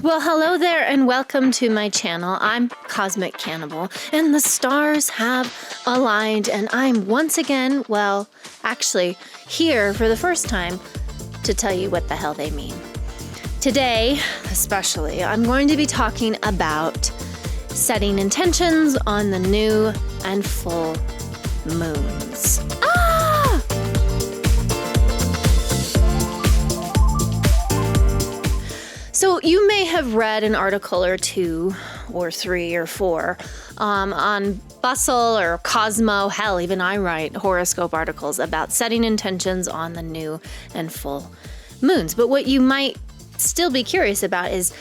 Well, hello there and welcome to my channel. I'm Cosmic Cannibal and the stars have aligned and I'm once again, here for the first time to tell you what the hell they mean. Today, especially, I'm going to be talking about setting intentions on the new and full moons. So you may have read an article or two or three or four on Bustle or Cosmo. Hell, even I write horoscope articles about setting intentions on the new and full moons. But what you might still be curious about is,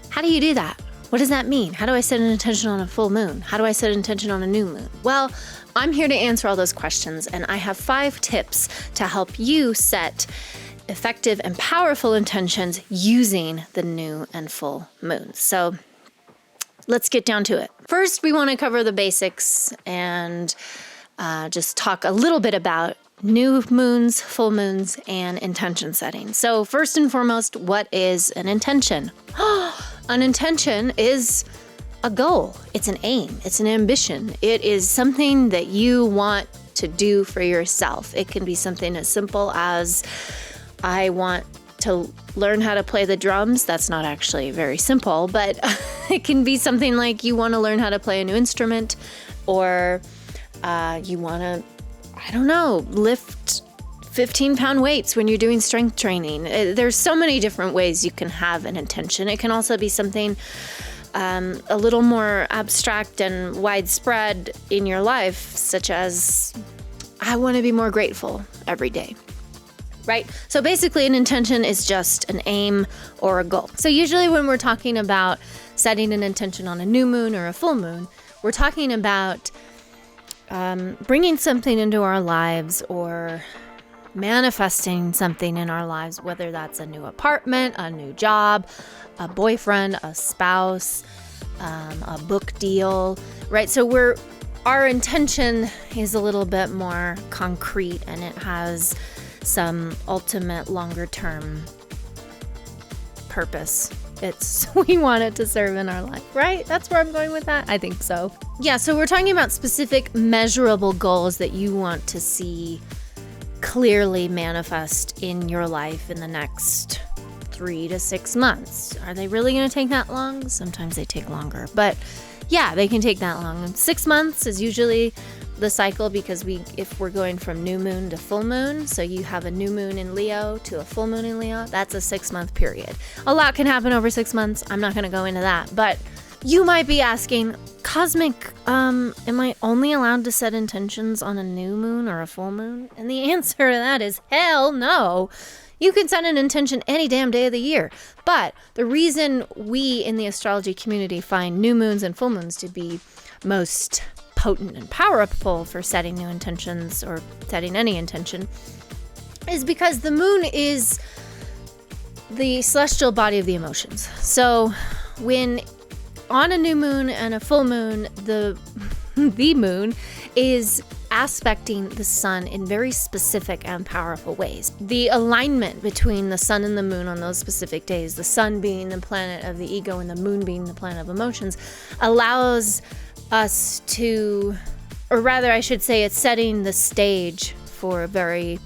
how do you do that? What does that mean? How do I set an intention on a full moon? How do I set an intention on a new moon? Well, I'm here to answer all those questions, and I have 5 tips to help you set effective and powerful intentions using the new and full moons. So let's get down to it. First, we want to cover the basics and just talk a little bit about new moons, full moons, and intention setting. So first and foremost, what is an intention? An intention is a goal. It's an aim. It's an ambition. It is something that you want to do for yourself. It can be something as simple as, I want to learn how to play the drums. That's not actually very simple, but it can be something like you want to learn how to play a new instrument, or you want to, lift 15-pound weights when you're doing strength training. There's so many different ways you can have an intention. It can also be something a little more abstract and widespread in your life, such as, I want to be more grateful every day. Right? So basically an intention is just an aim or a goal. So usually when we're talking about setting an intention on a new moon or a full moon, we're talking about bringing something into our lives or manifesting something in our lives, whether that's a new apartment, a new job, a boyfriend, a spouse, a book deal, right? So our intention is a little bit more concrete and it has some ultimate longer term purpose. We want it to serve in our life, right? That's where I'm going with that. I think so. Yeah, so we're talking about specific measurable goals that you want to see clearly manifest in your life in the next 3 to 6 months. Are they really going to take that long? Sometimes they take longer, but yeah, they can take that long. 6 months is usually the cycle, because if we're going from new moon to full moon, so you have a new moon in Leo to a full moon in Leo, that's a 6-month period. A lot can happen over 6 months. I'm not going to go into that, but you might be asking, Cosmic, am I only allowed to set intentions on a new moon or a full moon? And the answer to that is hell no. You can set an intention any damn day of the year. But the reason we in the astrology community find new moons and full moons to be most potent and powerful for setting new intentions or setting any intention is because the moon is the celestial body of the emotions. So when on a new moon and a full moon, the moon is aspecting the sun in very specific and powerful ways. The alignment between the sun and the moon on those specific days, the sun being the planet of the ego and the moon being the planet of emotions, allows us to, or rather I should say, it's setting the stage for a very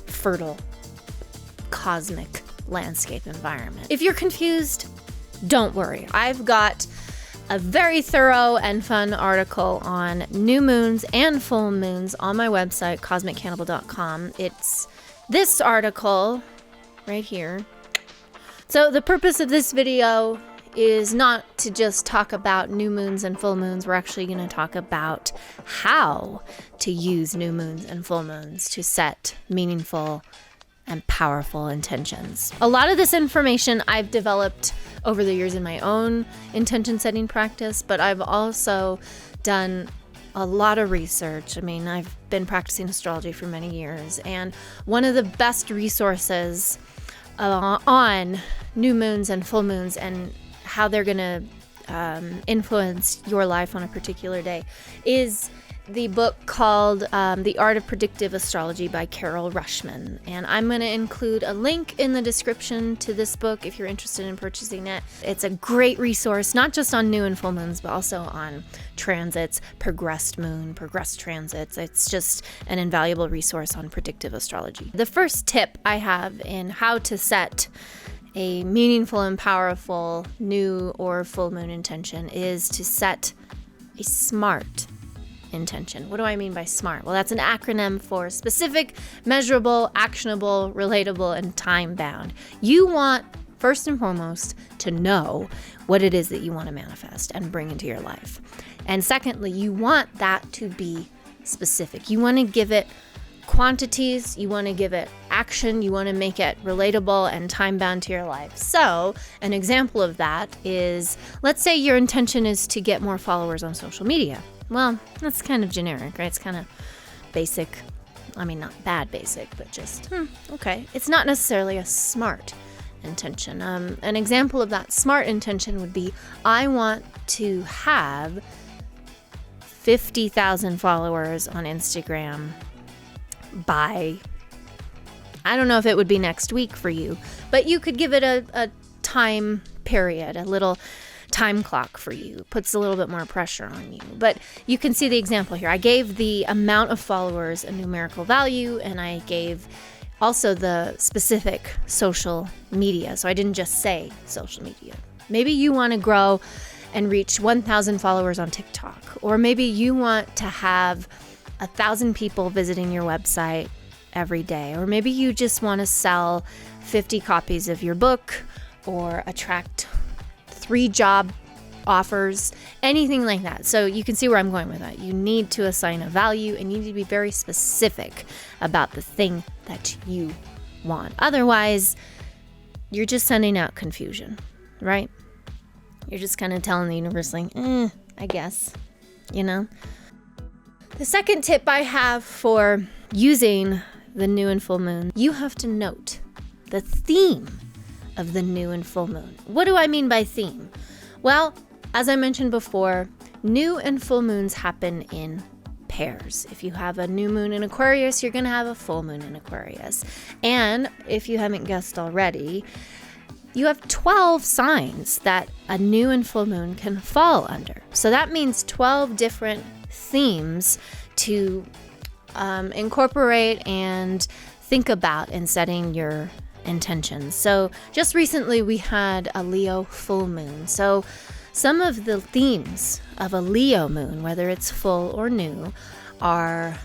fertile cosmic landscape environment. If you're confused, don't worry. I've got a very thorough and fun article on new moons and full moons on my website, cosmiccannibal.com. It's this article right here. So the purpose of this video is not to just talk about new moons and full moons. We're actually going to talk about how to use new moons and full moons to set meaningful and powerful intentions. A lot of this information I've developed over the years in my own intention setting practice, but I've also done a lot of research. I mean, I've been practicing astrology for many years, and one of the best resources on new moons and full moons and how they're going to influence your life on a particular day is the book called The Art of Predictive Astrology by Carol Rushman. And I'm going to include a link in the description to this book if you're interested in purchasing it. It's a great resource, not just on new and full moons, but also on transits, progressed moon, progressed transits. It's just an invaluable resource on predictive astrology. The first tip I have in how to set a meaningful and powerful new or full moon intention is to set a SMART intention. What do I mean by SMART? Well, that's an acronym for specific, measurable, actionable, relatable, and time-bound. You want, first and foremost, to know what it is that you want to manifest and bring into your life. And secondly, you want that to be specific. You want to give it quantities, you want to give it action, you want to make it relatable and time-bound to your life. So, an example of that is, let's say your intention is to get more followers on social media. Well, that's kind of generic, right? It's kind of basic. I mean, not bad basic, but just, okay. It's not necessarily a SMART intention. An example of that SMART intention would be, I want to have 50,000 followers on Instagram by, I don't know if it would be next week for you, but you could give it a time period, a little time clock for you. It puts a little bit more pressure on you. But you can see the example here. I gave the amount of followers a numerical value, and I gave also the specific social media. So I didn't just say social media. Maybe you want to grow and reach 1,000 followers on TikTok, or maybe you want to have 1,000 people visiting your website every day, or maybe you just want to sell 50 copies of your book or attract 3 job offers, anything like that. So you can see where I'm going with that. You need to assign a value and you need to be very specific about the thing that you want. Otherwise, you're just sending out confusion, right? You're just kind of telling the universe like, I guess, you know? The second tip I have for using the new and full moon, you have to note the theme of the new and full moon. What do I mean by theme? Well, as I mentioned before, new and full moons happen in pairs. If you have a new moon in Aquarius, you're going to have a full moon in Aquarius. And if you haven't guessed already, you have 12 signs that a new and full moon can fall under. So that means 12 different themes to incorporate and think about in setting your intentions. So just recently we had a Leo full moon. So some of the themes of a Leo moon, whether it's full or new, are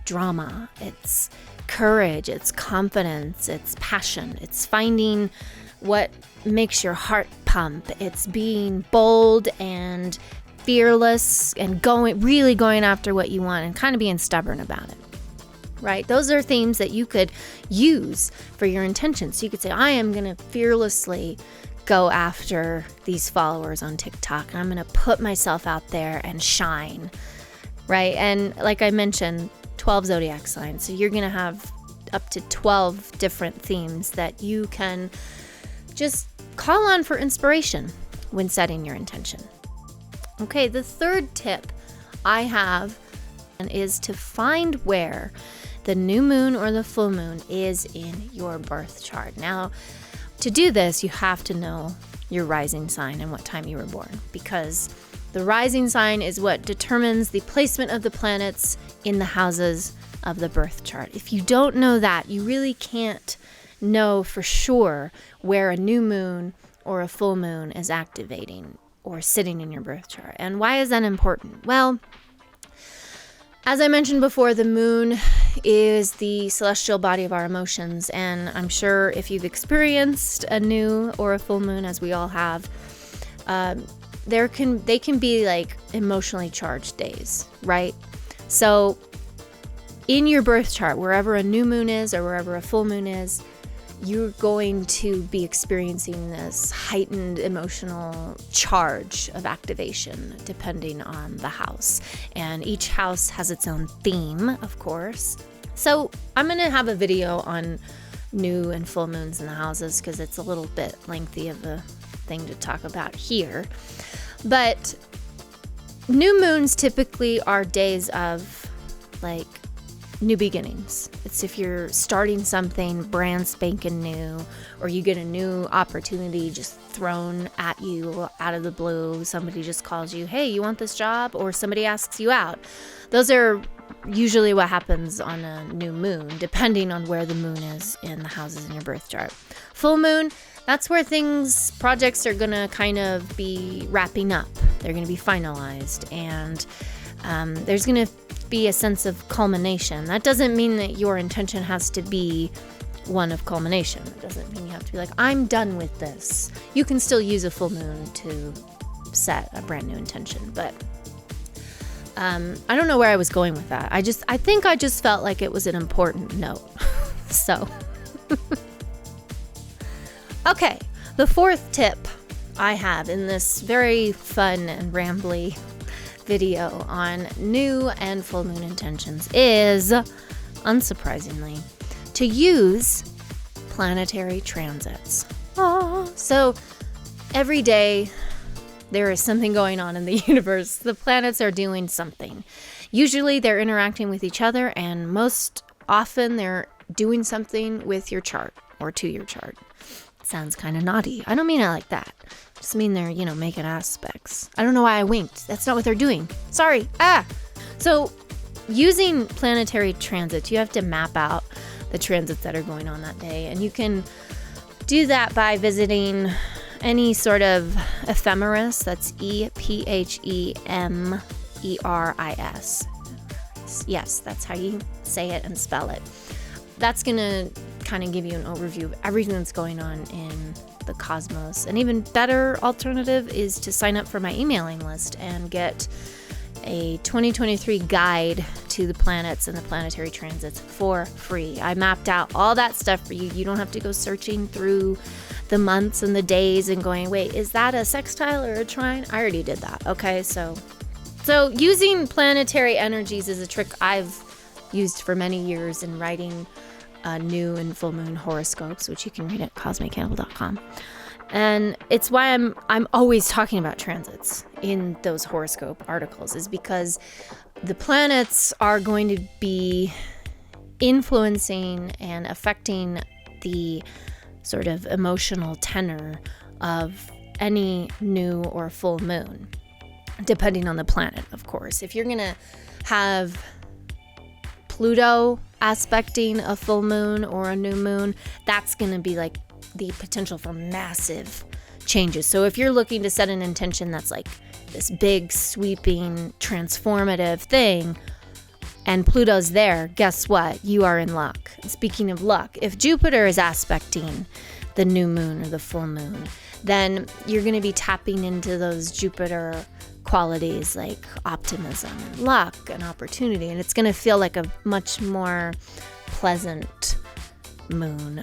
drama, it's courage, it's confidence, it's passion, it's finding what makes your heart pump, it's being bold and fearless and really going after what you want and kind of being stubborn about it, right? Those are themes that you could use for your intentions. So you could say, I am going to fearlessly go after these followers on TikTok and I'm going to put myself out there and shine, right? And like I mentioned, 12 zodiac signs. So you're going to have up to 12 different themes that you can just call on for inspiration when setting your intention. Okay, the third tip I have is to find where the new moon or the full moon is in your birth chart. Now, to do this, you have to know your rising sign and what time you were born, because the rising sign is what determines the placement of the planets in the houses of the birth chart. If you don't know that, you really can't know for sure where a new moon or a full moon is activating or sitting in your birth chart. And why is that important? Well, as I mentioned before, the moon is the celestial body of our emotions. And I'm sure if you've experienced a new or a full moon, as we all have, they can be like emotionally charged days, right? So in your birth chart, wherever a new moon is or wherever a full moon is, you're going to be experiencing this heightened emotional charge of activation depending on the house. And each house has its own theme, of course. So I'm going to have a video on new and full moons in the houses because it's a little bit lengthy of a thing to talk about here. But new moons typically are days of like new beginnings. It's if you're starting something brand spanking new, or you get a new opportunity just thrown at you out of the blue. Somebody just calls you, hey, you want this job? Or somebody asks you out. Those are usually what happens on a new moon, depending on where the moon is in the houses in your birth chart. Full moon, that's where projects are going to kind of be wrapping up. They're going to be finalized, and there's going to be a sense of culmination. That doesn't mean that your intention has to be one of culmination. It doesn't mean you have to be like, I'm done with this. You can still use a full moon to set a brand new intention, but I don't know where I was going with that. I think I just felt like it was an important note. So, okay, the fourth tip I have in this very fun and rambly video on new and full moon intentions is, unsurprisingly, to use planetary transits. So every day there is something going on in the universe. The planets are doing something. Usually they're interacting with each other, and most often they're doing something with your chart or to your chart. Sounds kind of naughty. I don't mean it like that. I just mean they're, making aspects. I don't know why I winked. That's not what they're doing. Sorry. So using planetary transits, you have to map out the transits that are going on that day. And you can do that by visiting any sort of ephemeris. That's EPHEMERIS. Yes, that's how you say it and spell it. That's going to kind of give you an overview of everything that's going on in the cosmos. An even better alternative is to sign up for my emailing list and get a 2023 guide to the planets and the planetary transits for free. I mapped out all that stuff for you. You don't have to go searching through the months and the days and going, wait, is that a sextile or a trine? I already did that. Okay, so using planetary energies is a trick I've used for many years in writing new and full moon horoscopes, which you can read at cosmiccannibal.com. And it's why I'm always talking about transits in those horoscope articles, is because the planets are going to be influencing and affecting the sort of emotional tenor of any new or full moon, depending on the planet, of course. If you're going to have Pluto aspecting a full moon or a new moon, that's going to be like the potential for massive changes. So if you're looking to set an intention that's like this big, sweeping, transformative thing, and Pluto's there, guess what? You are in luck. Speaking of luck, if Jupiter is aspecting the new moon or the full moon, then you're going to be tapping into those Jupiter qualities like optimism and luck and opportunity, and it's going to feel like a much more pleasant moon.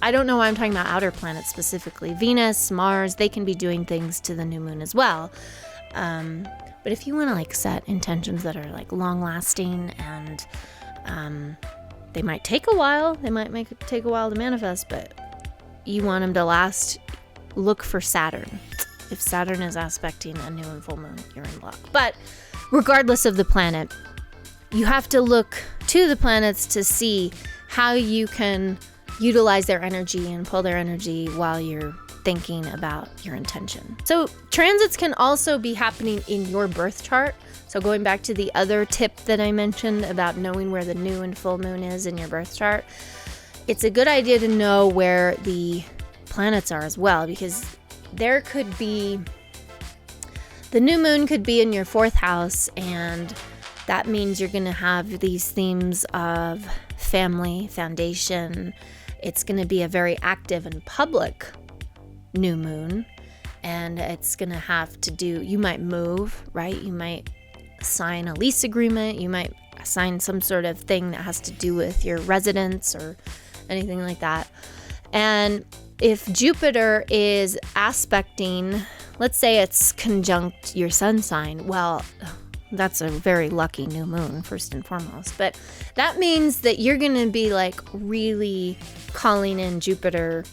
I don't know why I'm talking about outer planets specifically. Venus, Mars, they can be doing things to the new moon as well. But if you want to like set intentions that are like long lasting and they might take a while, take a while to manifest, but you want them to last, look for Saturn. If Saturn is aspecting a new and full moon, you're in luck. But regardless of the planet, you have to look to the planets to see how you can utilize their energy and pull their energy while you're thinking about your intention. So transits can also be happening in your birth chart. So going back to the other tip that I mentioned about knowing where the new and full moon is in your birth chart, it's a good idea to know where the planets are as well, because there could be, the new moon could be in your fourth house, and that means you're going to have these themes of family, foundation. It's going to be a very active and public new moon, and it's going to have to do, you might move, right? You might sign a lease agreement. You might sign some sort of thing that has to do with your residence or anything like that. And if Jupiter is aspecting, let's say it's conjunct your sun sign, well, that's a very lucky new moon, first and foremost. But that means that you're going to be like really calling in Jupiter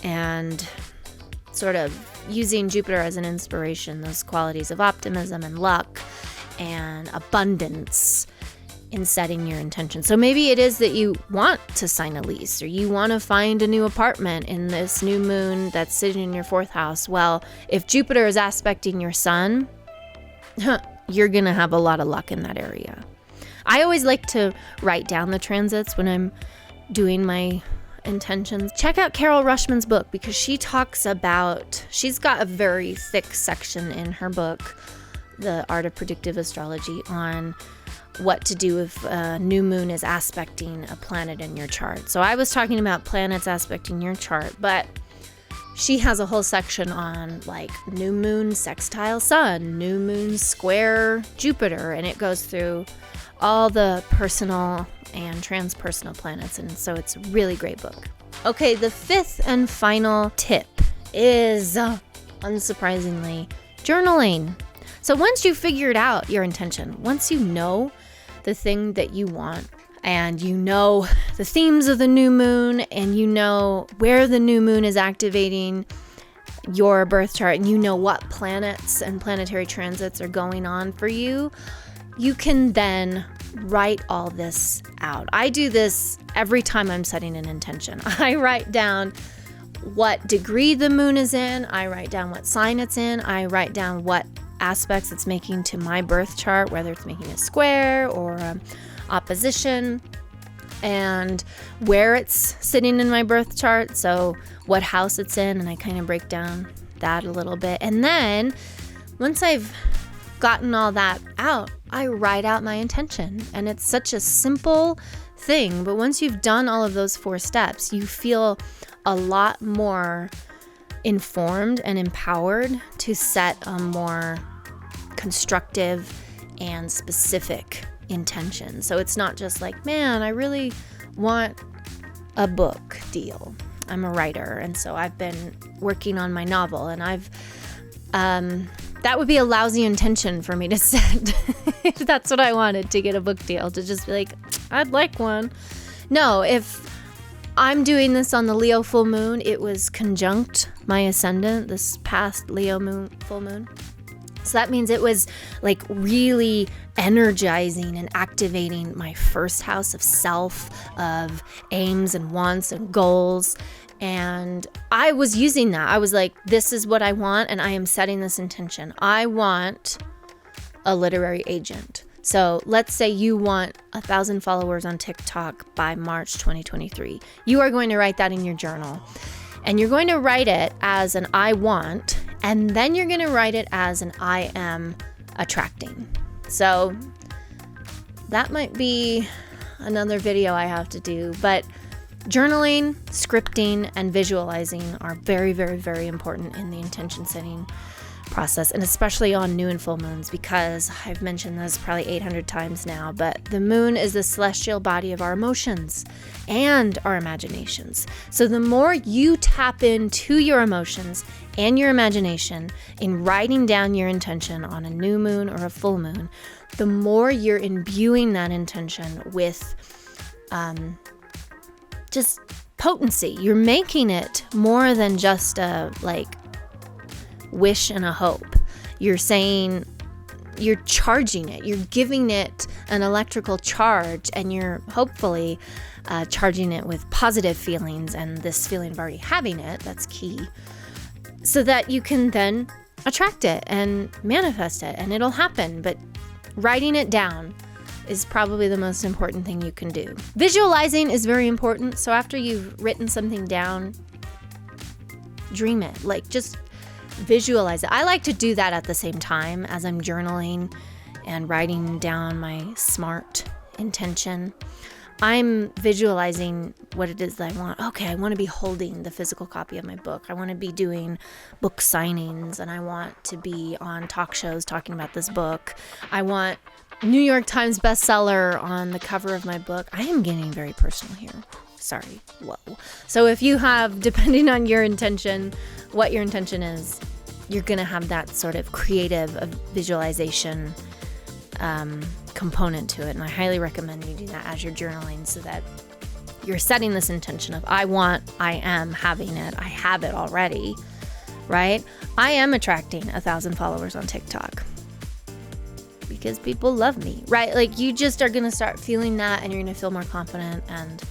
and sort of using Jupiter as an inspiration, those qualities of optimism and luck and abundance in setting your intention. So maybe it is that you want to sign a lease, or you want to find a new apartment in this new moon that's sitting in your 4th house. Well, if Jupiter is aspecting your sun, you're going to have a lot of luck in that area. I always like to write down the transits when I'm doing my intentions. Check out Carol Rushman's book, because she's got a very thick section in her book, The Art of Predictive Astrology, on what to do if a new moon is aspecting a planet in your chart. So I was talking about planets aspecting your chart, but she has a whole section on like new moon sextile sun, new moon square Jupiter, and it goes through all the personal and transpersonal planets, and so it's a really great book. Okay, the 5th and final tip is, unsurprisingly, journaling. So once you figured out your intention, once you know the thing that you want, and you know the themes of the new moon, and you know where the new moon is activating your birth chart, and you know what planets and planetary transits are going on for you, you can then write all this out. I do this every time I'm setting an intention. I write down what degree the moon is in. I write down what sign it's in. I write down what aspects it's making to my birth chart, whether it's making a square or opposition, and where it's sitting in my birth chart. So what house it's in, and I kind of break down that a little bit. And then once I've gotten all that out, I write out my intention. And it's such a simple thing, but once you've done all of those 4 steps, you feel a lot more informed and empowered to set a more constructive and specific intention. So it's not just like, man, I really want a book deal. I'm a writer, and so I've been working on my novel, and that would be a lousy intention for me to set if that's what I wanted, to get a book deal, to just be like, I'd like one. No, if I'm doing this on the Leo full moon, it was conjunct my ascendant, this past Leo full moon. So that means it was like really energizing and activating my 1st house of self, of aims and wants and goals. And I was using that. I was like, this is what I want, and I am setting this intention. I want a literary agent. So let's say you want 1,000 followers on TikTok by March 2023. You are going to write that in your journal. And you're going to write it as an I want, and then you're going to write it as an I am attracting. So that might be another video I have to do, but journaling, scripting, and visualizing are very, very, very important in the intention setting process, and especially on new and full moons, because I've mentioned this probably 800 times now, but the moon is the celestial body of our emotions and our imaginations. So the more you tap into your emotions and your imagination in writing down your intention on a new moon or a full moon, the more you're imbuing that intention with just potency. You're making it more than just a wish and a hope. You're saying, you're charging it. You're giving it an electrical charge, and you're hopefully charging it with positive feelings, and this feeling of already having it, that's key, so that you can then attract it and manifest it, and it'll happen. But writing it down is probably the most important thing you can do. Visualizing is very important. So after you've written something down, dream it. Just visualize it. I like to do that at the same time as I'm journaling and writing down my SMART intention. I'm visualizing what it is that I want. Okay, I want to be holding the physical copy of my book. I want to be doing book signings, and I want to be on talk shows talking about this book. I want New York Times bestseller on the cover of my book. I am getting very personal here. Sorry. Whoa. So if you have, depending on your intention, what your intention is, you're going to have that sort of creative visualization component to it. And I highly recommend you do that as you're journaling, so that you're setting this intention of I want, I am having it, I have it already. right? I am attracting 1,000 followers on TikTok because people love me, right? Like, you just are going to start feeling that, and you're going to feel more confident. And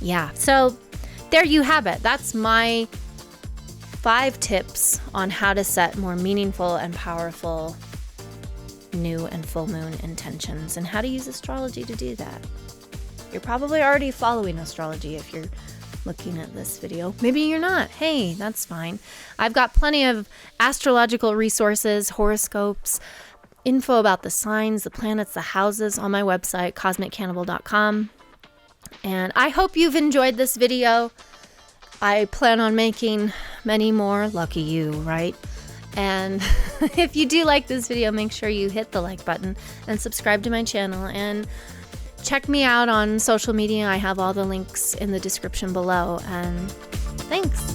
yeah, so there you have it. That's my 5 tips on how to set more meaningful and powerful new and full moon intentions, and how to use astrology to do that. You're probably already following astrology if you're looking at this video. Maybe you're not. Hey, that's fine. I've got plenty of astrological resources, horoscopes, info about the signs, the planets, the houses on my website, cosmiccannibal.com. And I hope you've enjoyed this video. I plan on making many more. Lucky you, right? And if you do like this video, make sure you hit the like button and subscribe to my channel, and check me out on social media. I have all the links in the description below. And thanks.